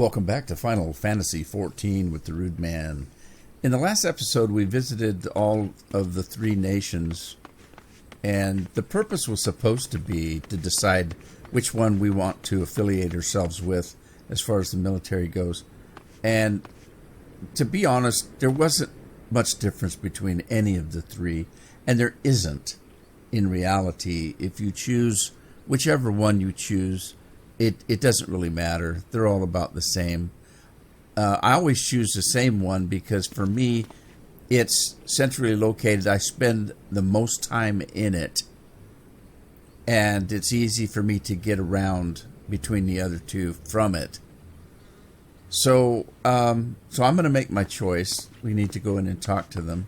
Welcome back to Final Fantasy XIV with the Rude Man. In the last episode, we visited all of the three nations, and the purpose was supposed to be to decide which one we want to affiliate ourselves with as far as the military goes. And to be honest, there wasn't much difference between any of the three, and there isn't in reality. If you choose whichever one you choose, it doesn't really matter. They're all about the same. I always choose the same one because for me, it's centrally located. I spend the most time in it, and it's easy for me to get around between the other two from it. So I'm going to make my choice. We need to go in and talk to them.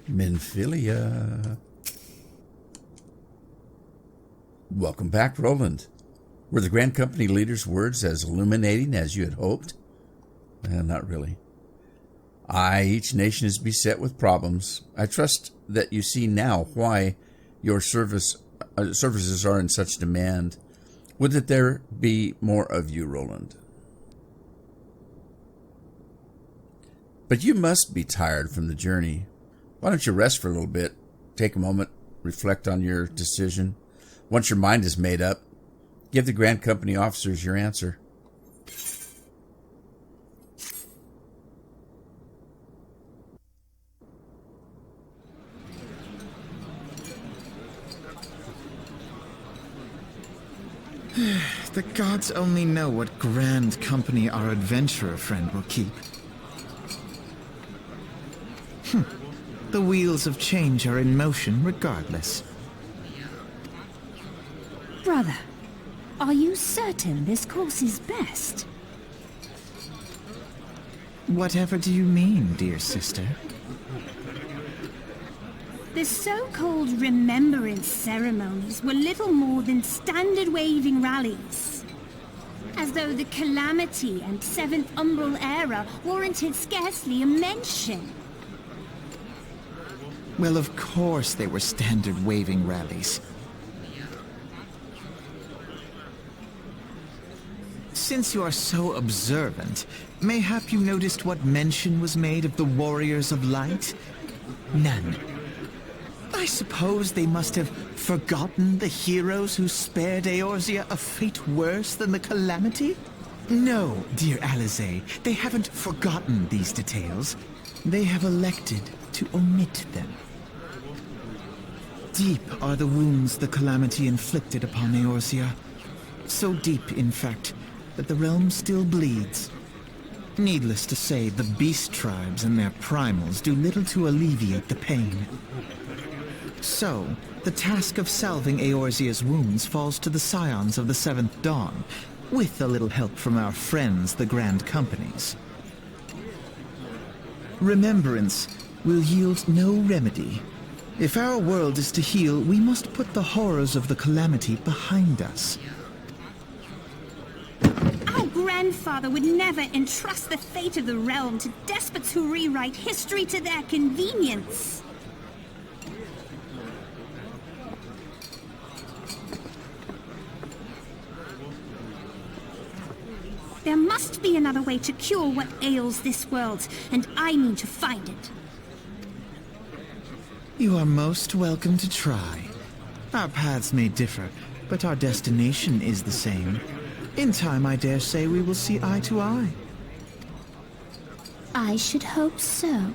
Minfilia. Welcome back, Roland. Were the Grand Company leader's words as illuminating as you had hoped? Not really. Each nation is beset with problems. I trust that you see now why your services are in such demand. Would that there be more of you, Roland. But you must be tired from the journey. Why don't you rest for a little bit, take a moment, reflect on your decision. Once your mind is made up, give the Grand Company officers your answer. The gods only know what Grand Company our adventurer friend will keep. The wheels of change are in motion regardless. Brother, are you certain this course is best? Whatever do you mean, dear sister? The so-called remembrance ceremonies were little more than standard waving rallies. As though the Calamity and Seventh Umbral era warranted scarcely a mention. Well, of course they were standard waving rallies. Since you are so observant, mayhap you noticed what mention was made of the Warriors of Light? None. I suppose they must have forgotten the heroes who spared Eorzea a fate worse than the Calamity? No, dear Alize, they haven't forgotten these details. They have elected to omit them. Deep are the wounds the Calamity inflicted upon Eorzea. So deep, in fact, that the realm still bleeds. Needless to say, the beast tribes and their primals do little to alleviate the pain. So, the task of salving Eorzea's wounds falls to the scions of the Seventh Dawn, with a little help from our friends, the Grand Companies. Remembrance will yield no remedy. If our world is to heal, we must put the horrors of the Calamity behind us. Our grandfather would never entrust the fate of the realm to despots who rewrite history to their convenience. There must be another way to cure what ails this world, and I mean to find it. You are most welcome to try. Our paths may differ, but our destination is the same. In time, I dare say we will see eye to eye. I should hope so.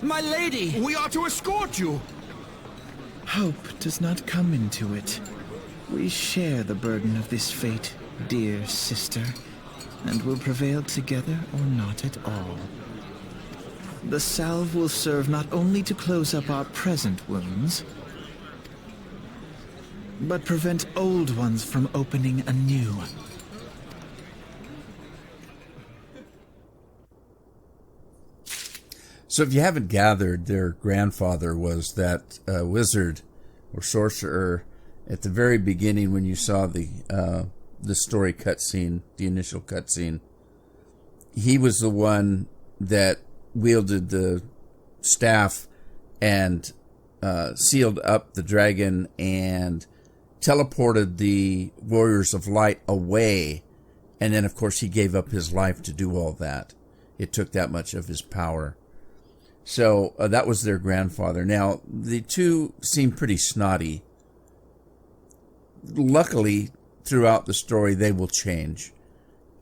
My lady! We are to escort you! Hope does not come into it. We share the burden of this fate, dear sister, and will prevail together or not at all. The salve will serve not only to close up our present wounds, but prevent old ones from opening anew. So if you haven't gathered, their grandfather was that wizard or sorcerer at the very beginning when you saw the story cutscene, the initial cutscene. He was the one that wielded the staff and sealed up the dragon and teleported the Warriors of Light away. And then, of course, he gave up his life to do all that. It took that much of his power. So that was their grandfather. Now, the two seem pretty snotty. Luckily, throughout the story, they will change.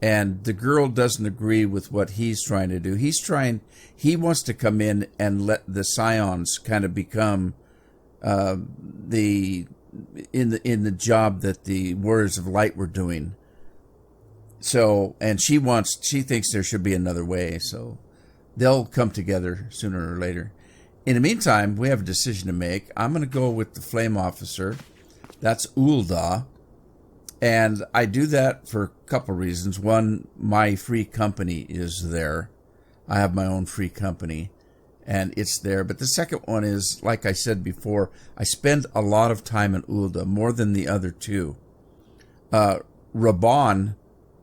And the girl doesn't agree with what he's trying to do. He wants to come in and let the Scions kind of become in the job that the Warriors of Light were doing. So, and she thinks there should be another way. So they'll come together sooner or later. In the meantime, we have a decision to make. I'm going to go with the Flame Officer. That's Ulda. And I do that for a couple reasons. One, my free company is there. I have my own free company, and it's there. But the second one is, like I said before, I spend a lot of time in Ulda, more than the other two. Raban,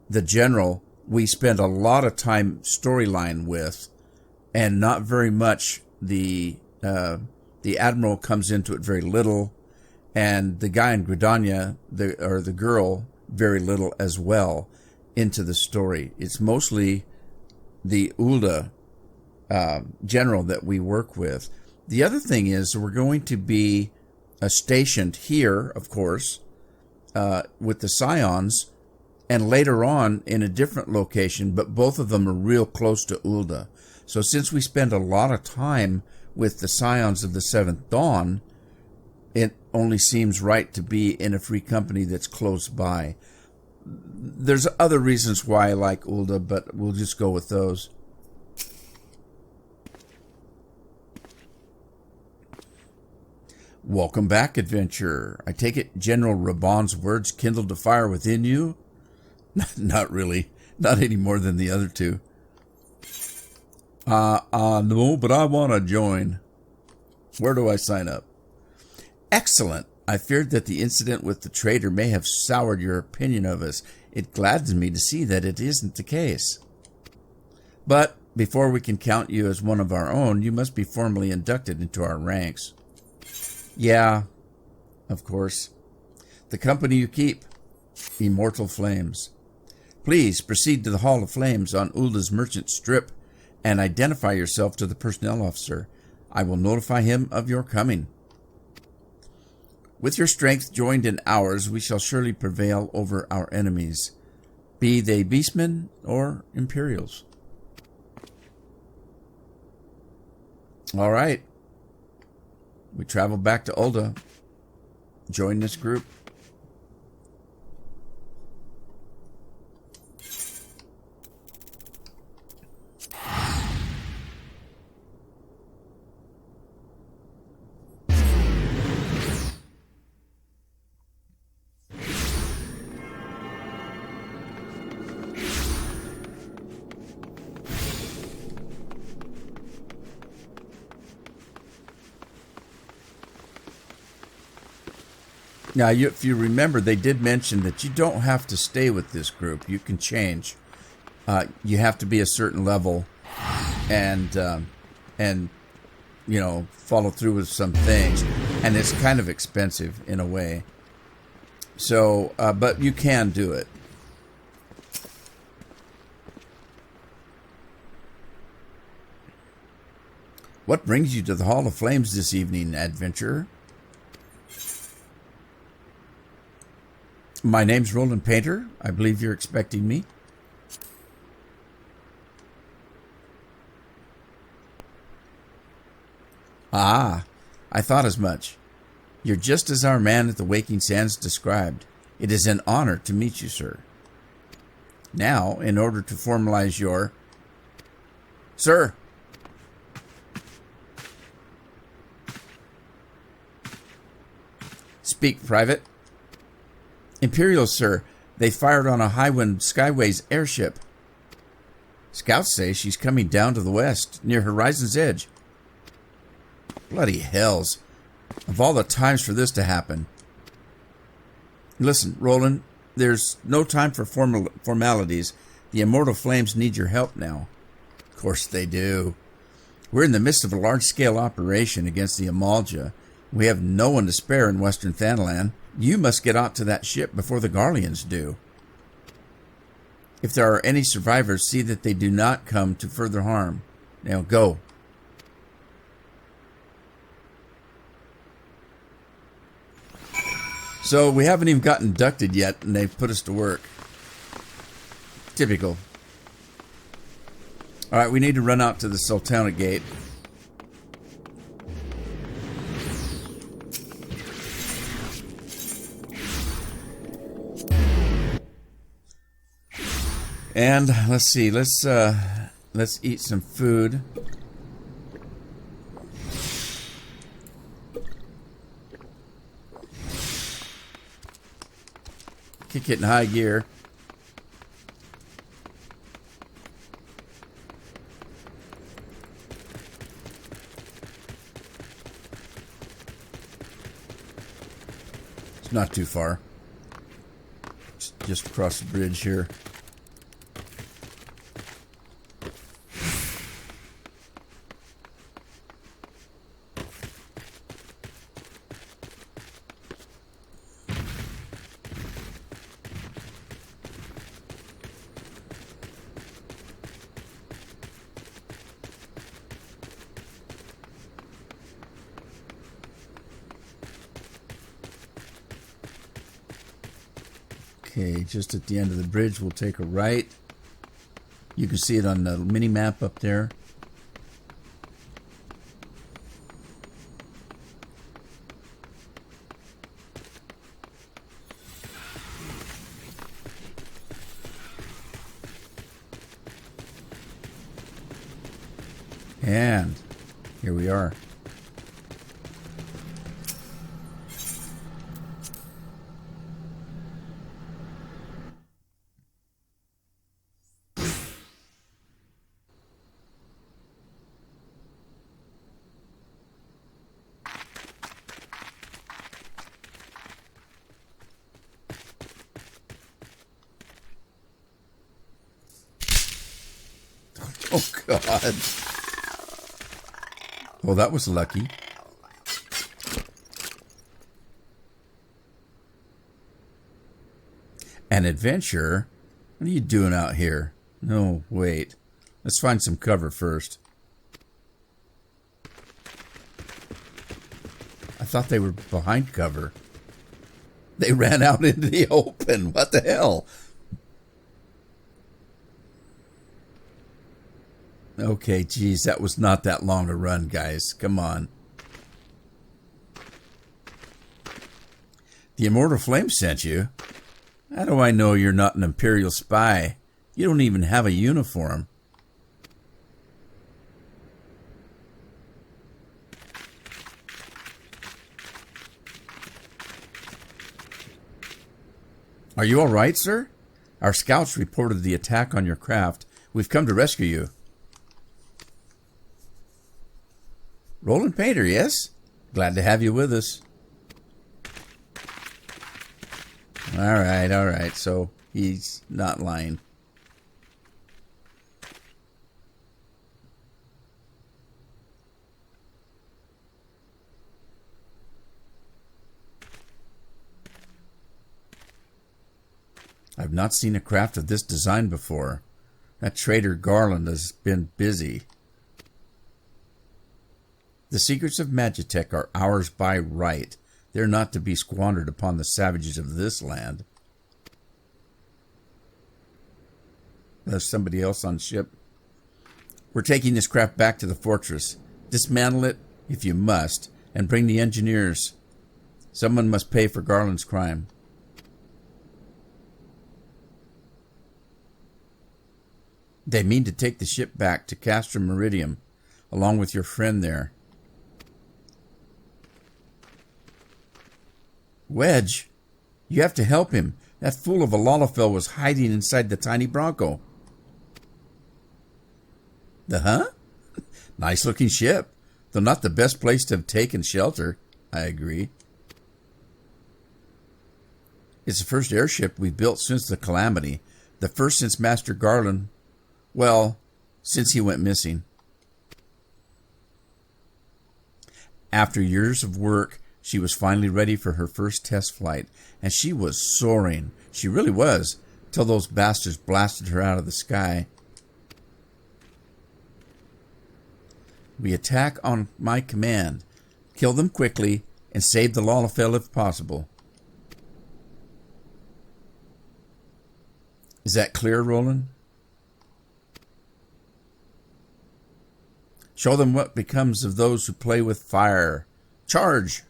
the general, we spend a lot of time storyline with, and not very much. The admiral comes into it very little, and the guy in Gridania, the girl, very little as well into the story. It's mostly the Ulda general that we work with. The other thing is we're going to be stationed here, of course, with the Scions, and later on in a different location, but both of them are real close to Ulda. So since we spend a lot of time with the Scions of the Seventh Dawn, it only seems right to be in a free company that's close by. There's other reasons why I like Ulda, but we'll just go with those. Welcome back, adventurer. I take it General Raban's words kindled a fire within you? Not really. Not any more than the other two. No, but I want to join. Where do I sign up? Excellent. I feared that the incident with the traitor may have soured your opinion of us. It gladdens me to see that it isn't the case. But before we can count you as one of our own, you must be formally inducted into our ranks. Yeah, of course. The company you keep, Immortal Flames. Please proceed to the Hall of Flames on Ulda's Merchant Strip and identify yourself to the personnel officer. I will notify him of your coming. With your strength joined in ours, we shall surely prevail over our enemies, be they beastmen or Imperials. All right. We travel back to Ulda. Join this group. Now, if you remember, they did mention that you don't have to stay with this group. You can change. You have to be a certain level and follow through with some things. And it's kind of expensive in a way. So, but you can do it. What brings you to the Hall of Flames this evening, adventurer? My name's Roland Painter. I believe you're expecting me. Ah, I thought as much. You're just as our man at the Waking Sands described. It is an honor to meet you, sir. Now, in order to formalize your... Sir! Speak, Private. Imperials, sir. They fired on a Highwind Skyways airship. Scouts say she's coming down to the west, near Horizon's Edge. Bloody hells. Of all the times for this to happen. Listen, Roland, there's no time for formalities. The Immortal Flames need your help now. Of course they do. We're in the midst of a large-scale operation against the Amalja. We have no one to spare in Western Thanalan. You must get out to that ship before the Garleans do. If there are any survivors, see that they do not come to further harm. Now go. So we haven't even got inducted yet, and they've put us to work. Typical. All right, we need to run out to the Sultana Gate. And let's see, let's eat some food. Kick it in high gear. It's not too far. Just across the bridge here. Okay, just at the end of the bridge, we'll take a right. You can see it on the mini map up there. And here we are. Oh, God. Well, that was lucky. An adventure? What are you doing out here? No, wait. Let's find some cover first. I thought they were behind cover. They ran out into the open. What the hell? Okay, geez, that was not that long a run, guys. Come on. The Immortal Flame sent you? How do I know you're not an Imperial spy? You don't even have a uniform. Are you all right, sir? Our scouts reported the attack on your craft. We've come to rescue you. Roland Painter, yes? Glad to have you with us. All right. So he's not lying. I've not seen a craft of this design before. That traitor Garland has been busy. The secrets of Magitech are ours by right. They're not to be squandered upon the savages of this land. There's somebody else on ship. We're taking this craft back to the fortress. Dismantle it, if you must, and bring the engineers. Someone must pay for Garland's crime. They mean to take the ship back to Castrum Meridium, along with your friend there. Wedge, you have to help him. That fool of a Lalafell was hiding inside the tiny Bronco. The huh? Nice looking ship, though not the best place to have taken shelter. I agree. It's the first airship we've built since the Calamity. The first since Master Garland. Well, since he went missing. After years of work, she was finally ready for her first test flight, and she was soaring. She really was, till those bastards blasted her out of the sky. We attack on my command. Kill them quickly and save the Lalafell if possible. Is that clear, Roland? Show them what becomes of those who play with fire. Charge!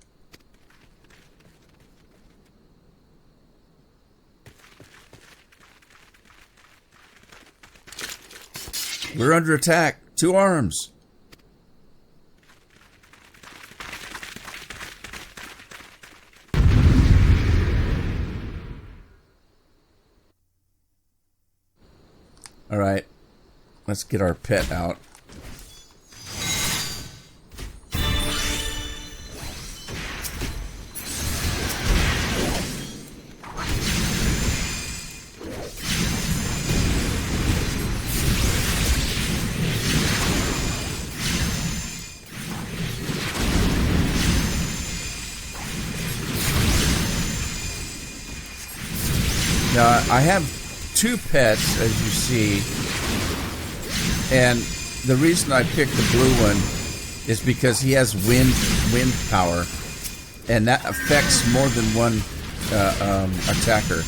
We're under attack. 2 arms. All right. Let's get our pet out. Now, I have 2 pets, as you see, and the reason I picked the blue one is because he has wind power, and that affects more than one attacker.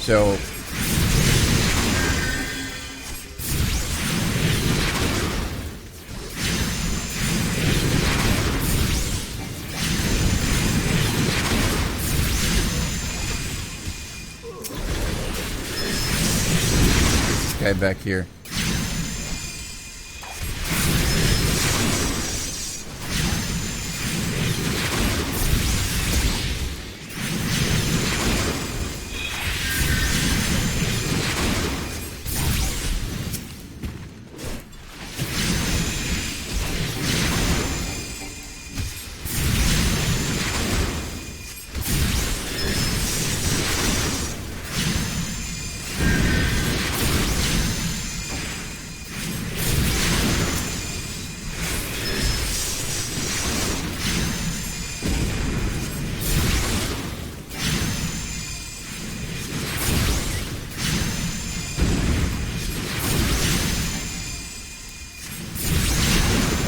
So, guy back here.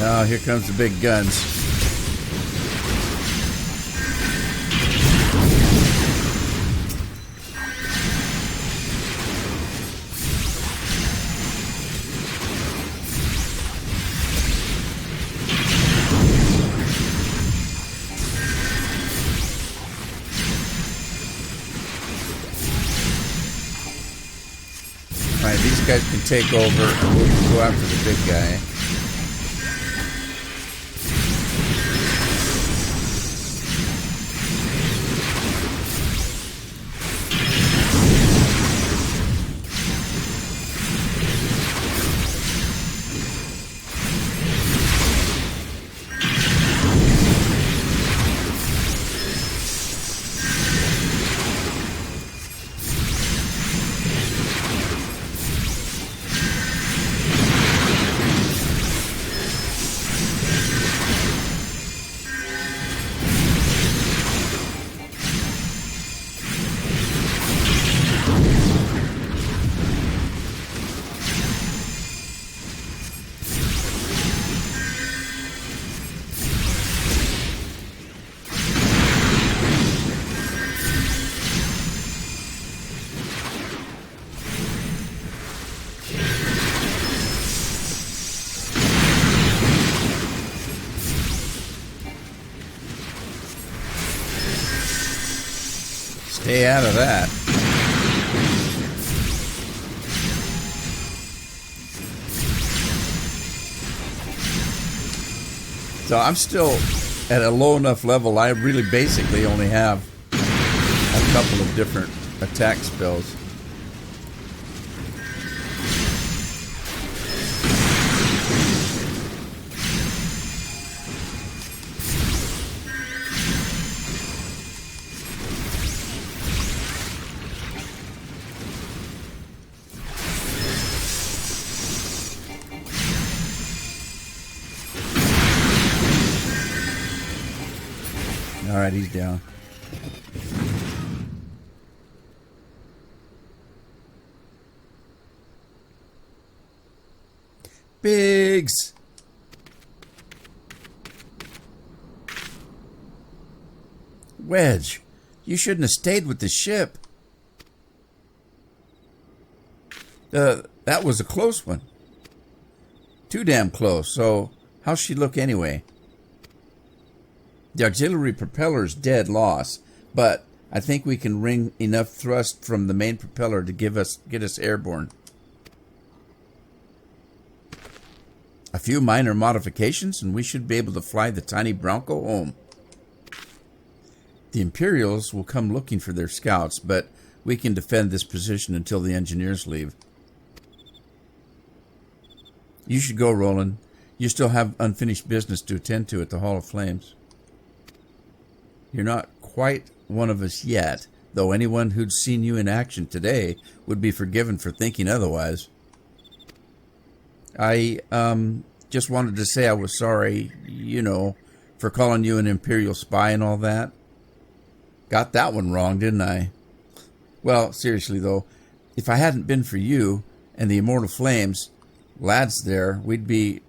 Oh, here comes the big guns. All right, these guys can take over, and we'll go after the big guy. Stay out of that. So I'm still at a low enough level. I really basically only have a couple of different attack spells. Alright, he's down. Biggs! Wedge, you shouldn't have stayed with the ship. That was a close one. Too damn close, so how's she look anyway? The auxiliary propeller's dead loss, but I think we can wring enough thrust from the main propeller to get us airborne. A few minor modifications and we should be able to fly the tiny Bronco home. The Imperials will come looking for their scouts, but we can defend this position until the engineers leave. You should go, Roland. You still have unfinished business to attend to at the Hall of Flames. You're not quite one of us yet, though anyone who'd seen you in action today would be forgiven for thinking otherwise. I just wanted to say I was sorry, for calling you an Imperial spy and all that. Got that one wrong, didn't I? Well, seriously though, if I hadn't been for you and the Immortal Flames lads there, we'd be...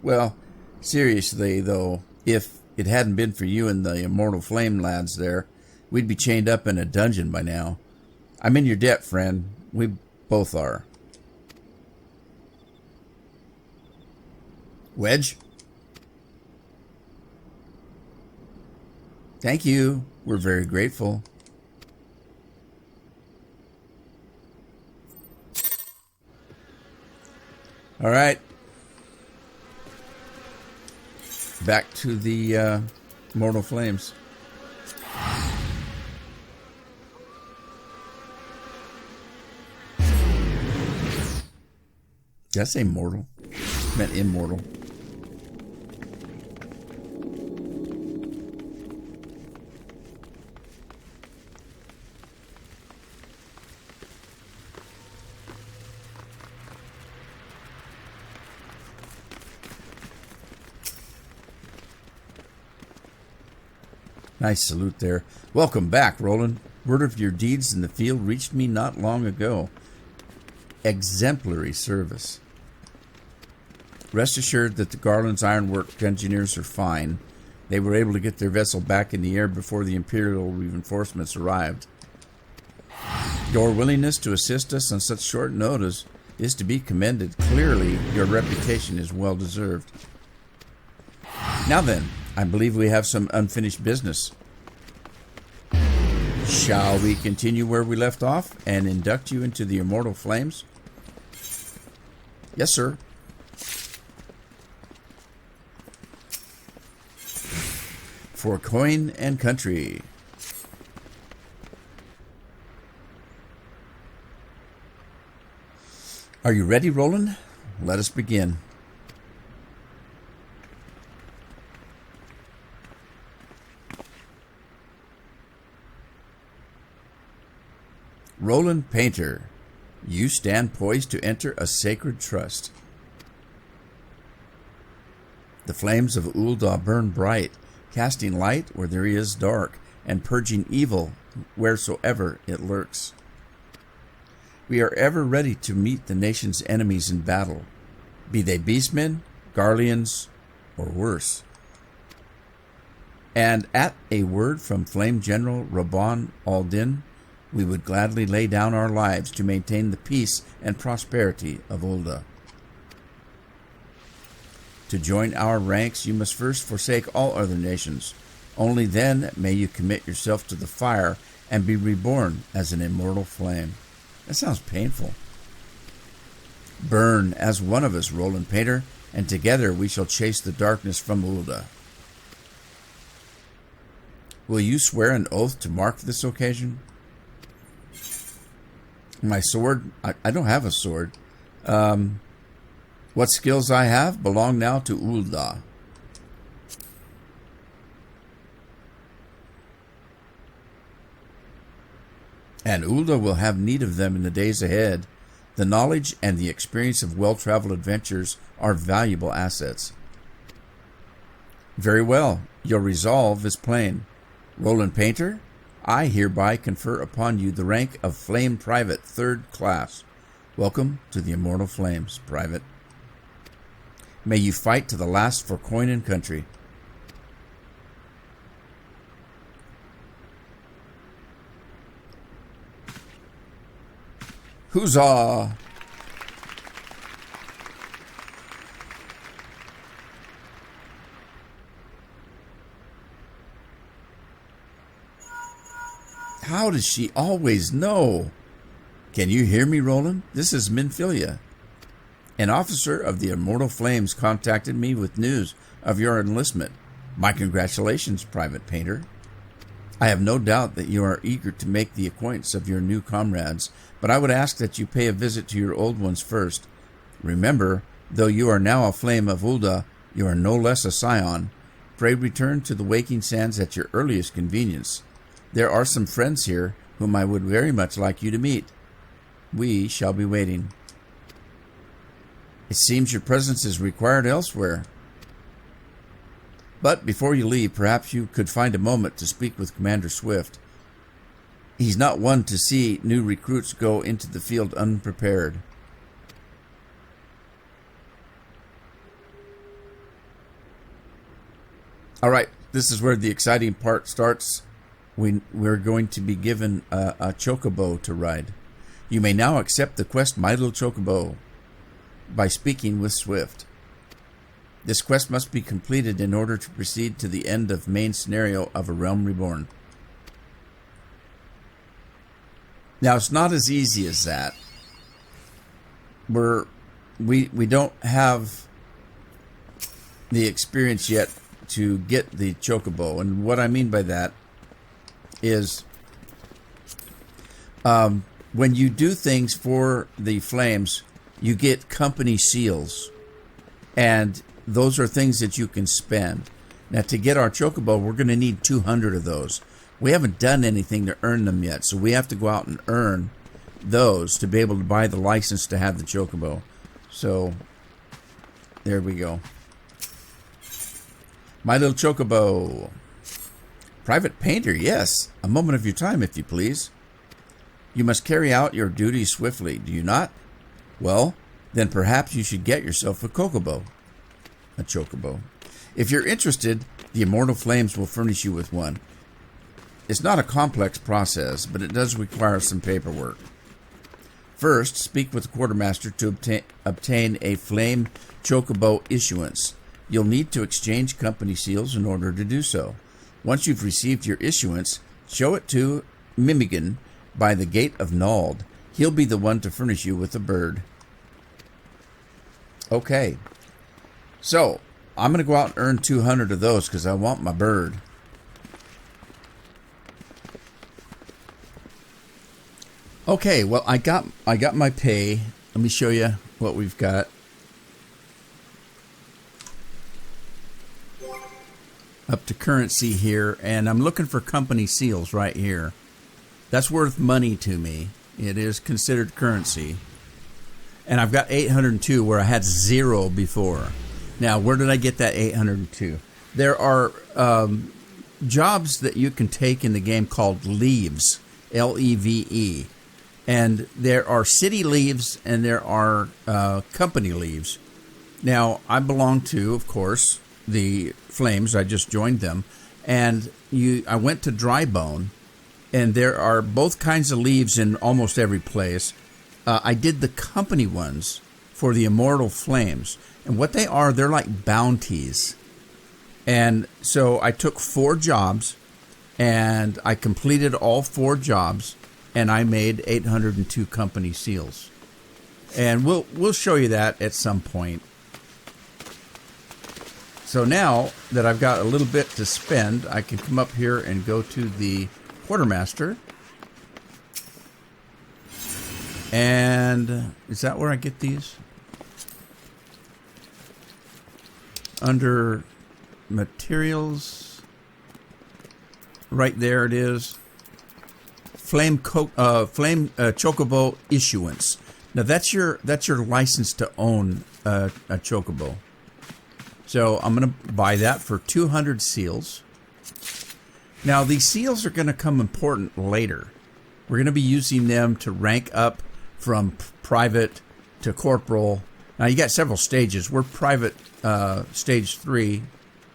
Well, seriously though, if it hadn't been for you and the Immortal Flame lads there, we'd be chained up in a dungeon by now. I'm in your debt, friend. We both are. Wedge? Thank you. We're very grateful. All right. Back to the Immortal Flames. Did I say mortal? I meant immortal. Nice salute there. Welcome back, Roland. Word of your deeds in the field reached me not long ago. Exemplary service. Rest assured that the Garland's ironwork engineers are fine. They were able to get their vessel back in the air before the Imperial reinforcements arrived. Your willingness to assist us on such short notice is to be commended. Clearly, your reputation is well deserved. Now then, I believe we have some unfinished business. Shall we continue where we left off and induct you into the Immortal Flames? Yes, sir. For coin and country. Are you ready, Roland? Let us begin. Roland Painter, you stand poised to enter a sacred trust. The flames of Ul'dah burn bright, casting light where there is dark, and purging evil wheresoever it lurks. We are ever ready to meet the nation's enemies in battle, be they beastmen, Garleans, or worse. And at a word from Flame General Rabban al-Din, we would gladly lay down our lives to maintain the peace and prosperity of Ul'dah. To join our ranks, you must first forsake all other nations. Only then may you commit yourself to the fire and be reborn as an immortal flame. That sounds painful. Burn as one of us, Roland Painter, and together we shall chase the darkness from Ul'dah. Will you swear an oath to mark this occasion? My sword? I don't have a sword. What skills I have belong now to Ul'dah. And Ul'dah will have need of them in the days ahead. The knowledge and the experience of well-traveled adventures are valuable assets. Very well. Your resolve is plain. Roland Painter, I hereby confer upon you the rank of Flame Private, 3rd class. Welcome to the Immortal Flames, Private. May you fight to the last for coin and country. Huzzah! How does she always know? Can you hear me, Roland? This is Minfilia. An officer of the Immortal Flames contacted me with news of your enlistment. My congratulations, Private Painter. I have no doubt that you are eager to make the acquaintance of your new comrades, but I would ask that you pay a visit to your old ones first. Remember, though you are now a Flame of Ul'dah, you are no less a Scion. Pray return to the Waking Sands at your earliest convenience. There are some friends here whom I would very much like you to meet. We shall be waiting. It seems your presence is required elsewhere. But before you leave, perhaps you could find a moment to speak with Commander Swift. He's not one to see new recruits go into the field unprepared. All right, this is where the exciting part starts. We're going to be given a chocobo to ride. You may now accept the quest My Little Chocobo by speaking with Swift. This quest must be completed in order to proceed to the end of main scenario of A Realm Reborn. Now, it's not as easy as that. We don't have the experience yet to get the chocobo, and what I mean by that is when you do things for the Flames, you get company seals, and those are things that you can spend. Now, to get our chocobo, we're going to need 200 of those. We haven't done anything to earn them yet, so we have to go out and earn those to be able to buy the license to have the chocobo. So, there we go. My Little Chocobo. Private Painter, yes. A moment of your time, if you please. You must carry out your duties swiftly, do you not? Well, then perhaps you should get yourself a chocobo. A chocobo. If you're interested, the Immortal Flames will furnish you with one. It's not a complex process, but it does require some paperwork. First, speak with the quartermaster to obtain a Flame Chocobo issuance. You'll need to exchange company seals in order to do so. Once you've received your issuance, show it to Mimigan by the Gate of Nald. He'll be the one to furnish you with a bird. Okay. So, I'm going to go out and earn 200 of those because I want my bird. Okay, well, I got my pay. Let me show you what we've got. Up to currency here, and I'm looking for company seals right here. That's worth money to me. It is considered currency. And I've got 802 where I had 0 before. Now, where did I get that 802? There are jobs that you can take in the game called leaves, L-E-V-E. And there are city leaves and there are company leaves. Now, I belong to, of course, the Flames. I just joined them. And I went to Drybone, and there are both kinds of leaves in almost every place. I did the company ones for the Immortal Flames. And what they are, they're like bounties. And so I took 4 jobs, and I completed all 4 jobs, and I made 802 company seals. And we'll show you that at some point. So now that I've got a little bit to spend, I can come up here and go to the quartermaster. And is that where I get these? Under materials. Right there it is. Flame Chocobo issuance. Now that's your license to own a Chocobo. So I'm going to buy that for 200 seals. Now, these seals are going to come important later. We're going to be using them to rank up from private to corporal. Now, you got several stages. We're private stage 3.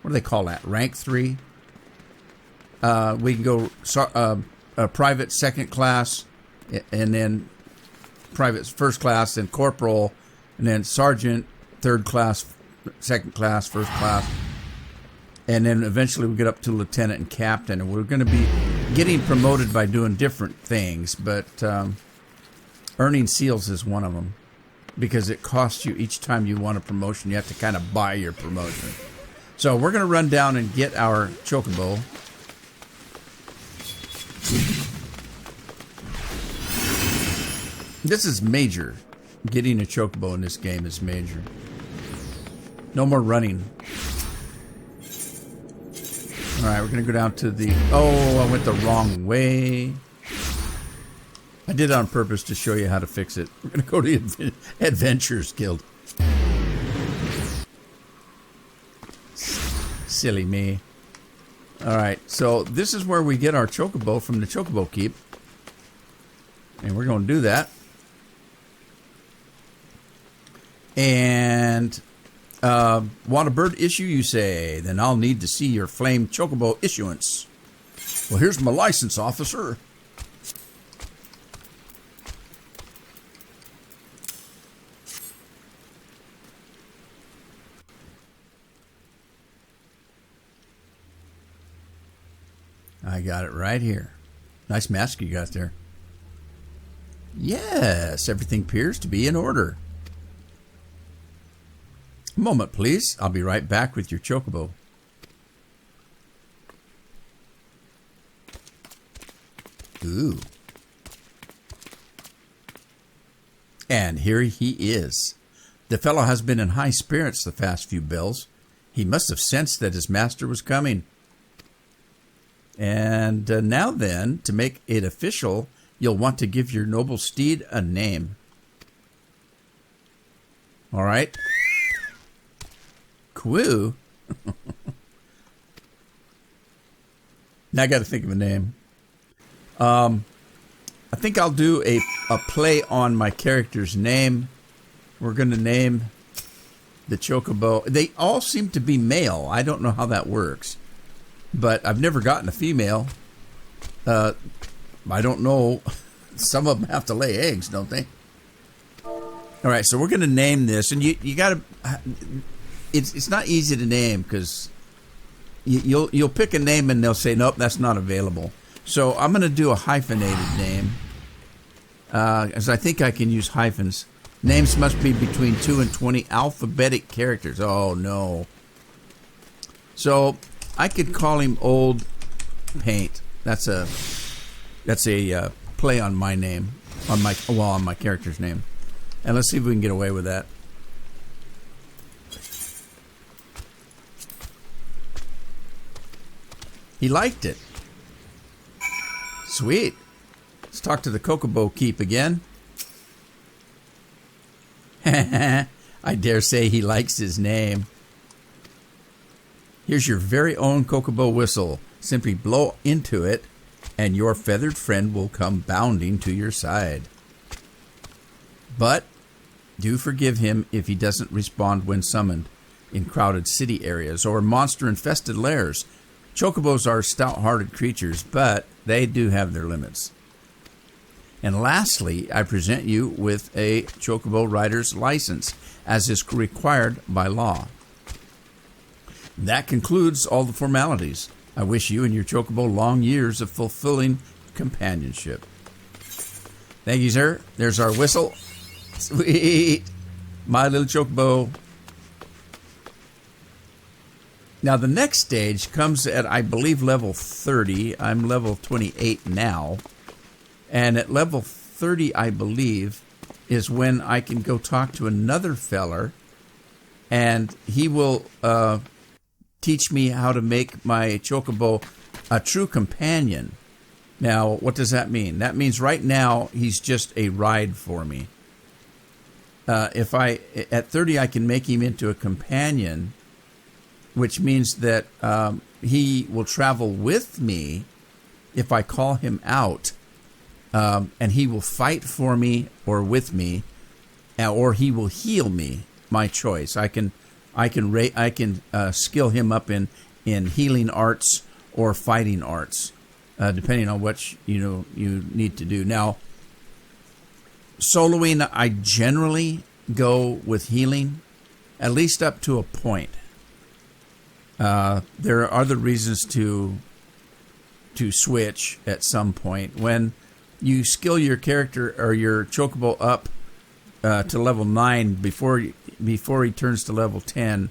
What do they call that? Rank 3. We can go private second class, and then private first class, and corporal, and then sergeant, third class, second class, first class. And then eventually we get up to lieutenant and captain. And we're going to be getting promoted by doing different things. But earning seals is one of them. Because it costs you each time you want a promotion. You have to kind of buy your promotion. So we're going to run down and get our chocobo. This is major. Getting a chocobo in this game is major. No more running. Alright, we're going to go down to the... Oh, I went the wrong way. I did it on purpose to show you how to fix it. We're going to go to the Adventurers Guild. Silly me. Alright, so this is where we get our chocobo from the chocobo keep. And we're going to do that. And... want a bird issue, you say? Then I'll need to see your flame chocobo issuance. Well, here's my license, officer. I got it right here. Nice mask you got there. Yes, everything appears to be in order. A moment, please. I'll be right back with your chocobo. Ooh. And here he is. The fellow has been in high spirits the past few bills. He must have sensed that his master was coming. And now then, to make it official, you'll want to give your noble steed a name. All right. Quoo. Now I got to think of a name. I think I'll do a play on my character's name. We're going to name the chocobo. They all seem to be male. I don't know how that works. But I've never gotten a female. I don't know. Some of them have to lay eggs, don't they? All right, so we're going to name this. And you got to... It's not easy to name because you'll pick a name and they'll say, nope, that's not available. So I'm going to do a hyphenated name, as I think I can use hyphens. Names must be between 2 and 20 alphabetic characters. Oh, no. So I could call him Old Paint. That's a play on my name, on my character's name. And let's see if we can get away with that. He liked it. Sweet. Let's talk to the Chocobo Keep again. I dare say he likes his name. Here's your very own Chocobo whistle. Simply blow into it, and your feathered friend will come bounding to your side. But do forgive him if he doesn't respond when summoned in crowded city areas or monster-infested lairs. Chocobos are stout-hearted creatures, but they do have their limits. And lastly, I present you with a Chocobo rider's license, as is required by law. That concludes all the formalities. I wish you and your Chocobo long years of fulfilling companionship. Thank you, sir. There's our whistle. Sweet. My little Chocobo. Now, the next stage comes at, I believe, level 30. I'm level 28 now. And at level 30, I believe, is when I can go talk to another feller. And he will teach me how to make my Chocobo a true companion. Now, what does that mean? That means right now, he's just a ride for me. At 30, I can make him into a companion. which means that he will travel with me if I call him out, and he will fight for me or with me, or he will heal me. My choice. I can skill him up in healing arts or fighting arts, depending on what you need to do. Now, soloing, I generally go with healing, at least up to a point. There are other reasons to switch at some point. When you skill your character or your chocobo up to level 9 before he turns to level 10,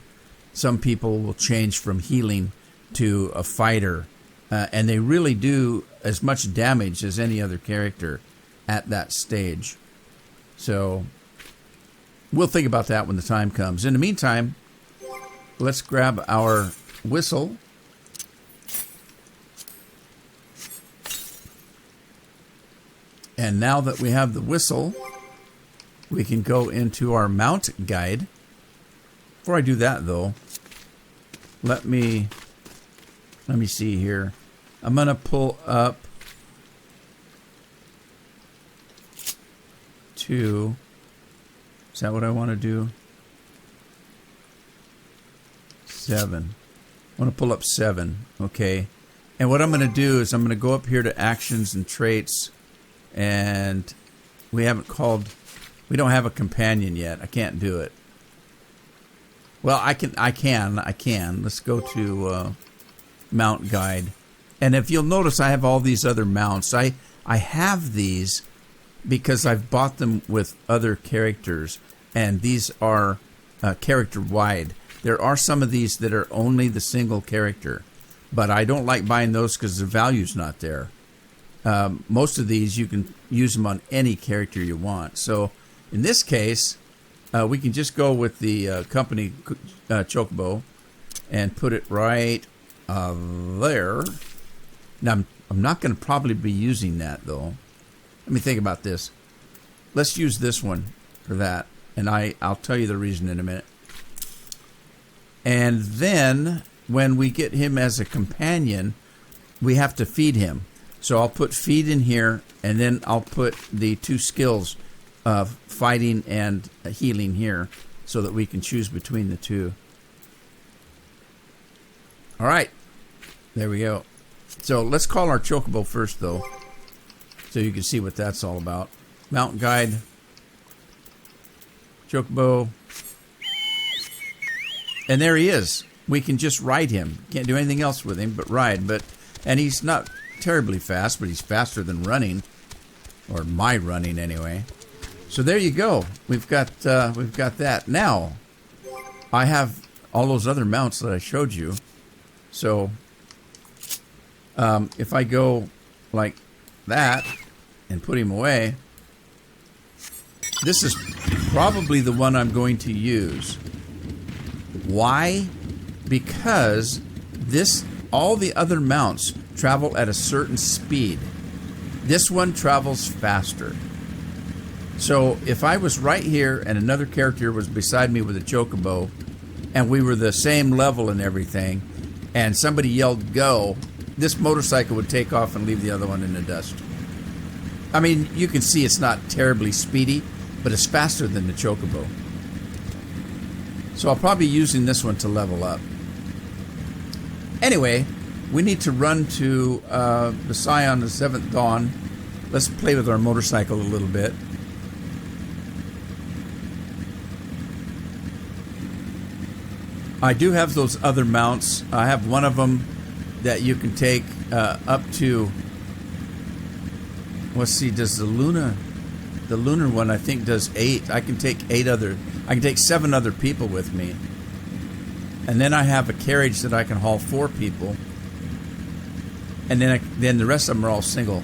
some people will change from healing to a fighter, and they really do as much damage as any other character at that stage. So we'll think about that when the time comes. In the meantime, let's grab our whistle. And now that we have the whistle, we can go into our mount guide. Before I do that, though, let me see here. I'm going to pull up to... Is that what I want to do? 7. I want to pull up 7. Okay. And what I'm going to do is I'm going to go up here to actions and traits, and we don't have a companion yet. I can't do it. Well, I can. Let's go to mount guide. And if you'll notice, I have all these other mounts. I have these because I've bought them with other characters, and these are character-wide. There are some of these that are only the single character, but I don't like buying those because the value's not there. Most of these, you can use them on any character you want. So in this case, we can just go with the company chocobo and put it right there. Now, I'm not going to probably be using that, though. Let me think about this. Let's use this one for that, and I'll tell you the reason in a minute. And then, when we get him as a companion, we have to feed him. So I'll put feed in here, and then I'll put the 2 skills of fighting and healing here so that we can choose between the 2. All right. There we go. So let's call our chocobo first, though, so you can see what that's all about. Mount guide. Chocobo. And there he is. We can just ride him. Can't do anything else with him but ride. And he's not terribly fast, but he's faster than running, or my running anyway. So there you go. We've got that. Now, I have all those other mounts that I showed you. So if I go like that and put him away, this is probably the one I'm going to use. Why? Because all the other mounts travel at a certain speed. This one travels faster. So if I was right here and another character was beside me with a chocobo, and we were the same level and everything, and somebody yelled go, this motorcycle would take off and leave the other one in the dust. I mean, you can see it's not terribly speedy, but it's faster than the chocobo. So I'll probably be using this one to level up. Anyway, we need to run to the Scion, the 7th Dawn. Let's play with our motorcycle a little bit. I do have those other mounts. I have one of them that you can take up to... Let's see, does the lunar one I think does 8. I can take 7 other people with me. And then I have a carriage that I can haul 4 people. And then the rest of them are all single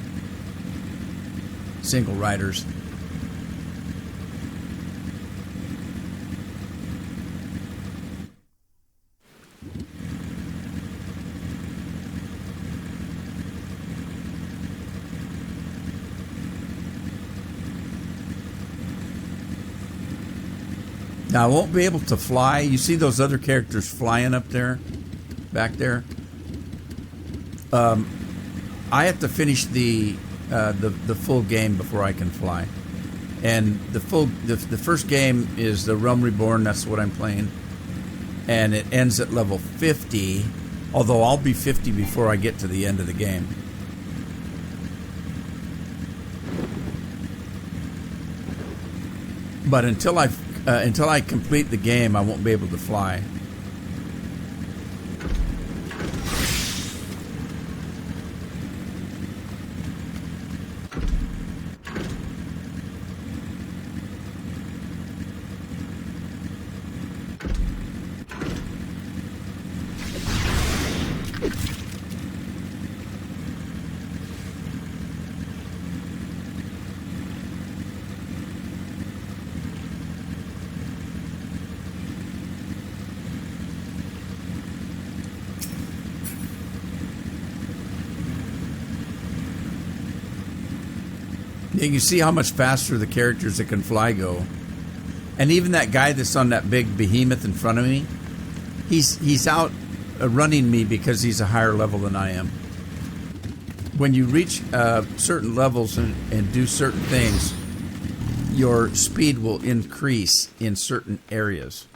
riders. Now, I won't be able to fly. You see those other characters flying up there? Back there? I have to finish the full game before I can fly. And the first game is the Realm Reborn. That's what I'm playing. And it ends at level 50. Although I'll be 50 before I get to the end of the game. But until I complete the game, I won't be able to fly. You can see how much faster the characters that can fly go. And even that guy that's on that big behemoth in front of me, he's out running me because he's a higher level than I am. When you reach certain levels and do certain things, your speed will increase in certain areas.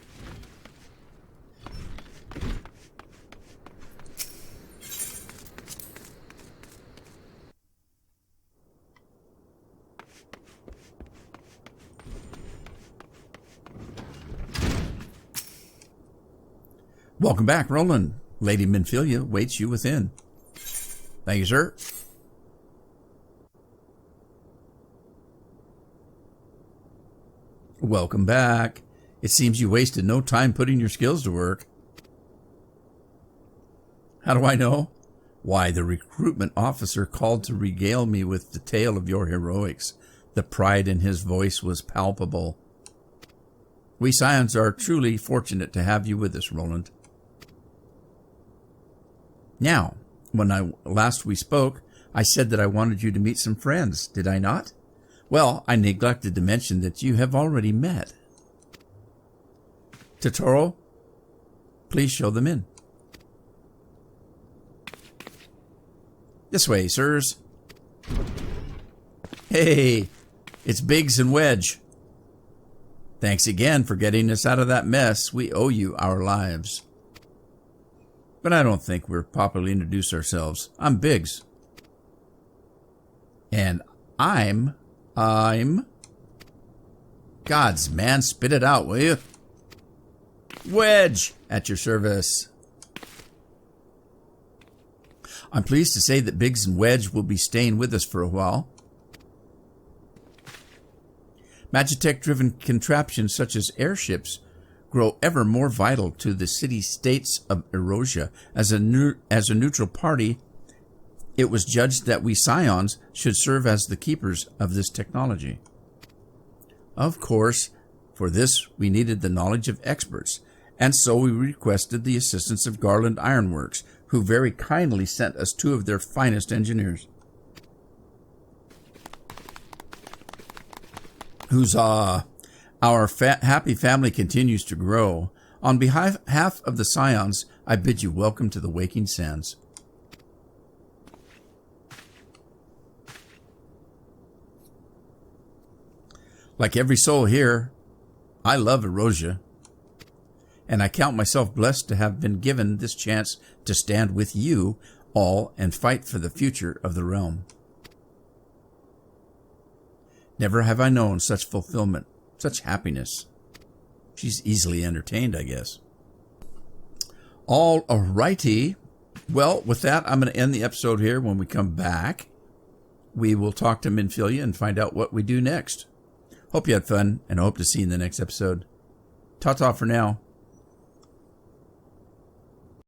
Welcome back, Roland. Lady Minfilia waits you within. Thank you, sir. Welcome back. It seems you wasted no time putting your skills to work. How do I know? Why, the recruitment officer called to regale me with the tale of your heroics. The pride in his voice was palpable. We Scions are truly fortunate to have you with us, Roland. Now, when last we spoke, I said that I wanted you to meet some friends, did I not? Well, I neglected to mention that you have already met. Totoro, please show them in. This way, sirs. Hey, it's Biggs and Wedge. Thanks again for getting us out of that mess. We owe you our lives. But I don't think we're properly introduced ourselves. I'm Biggs. And I'm... Gods, man, spit it out, will you? Wedge, at your service. I'm pleased to say that Biggs and Wedge will be staying with us for a while. Magitech-driven contraptions such as airships grow ever more vital to the city-states of Erosia. As a neutral party, it was judged that we Scions should serve as the keepers of this technology. Of course, for this we needed the knowledge of experts, and so we requested the assistance of Garland Ironworks, who very kindly sent us 2 of their finest engineers. Huzzah! Our happy family continues to grow. On behalf of the Scions, I bid you welcome to the Waking Sands. Like every soul here, I love Erosia, and I count myself blessed to have been given this chance to stand with you all and fight for the future of the realm. Never have I known such fulfillment, such happiness. She's easily entertained, I guess. All righty. Well, with that, I'm going to end the episode here. When we come back, we will talk to Minfilia and find out what we do next. Hope you had fun, and I hope to see you in the next episode. Ta-ta for now.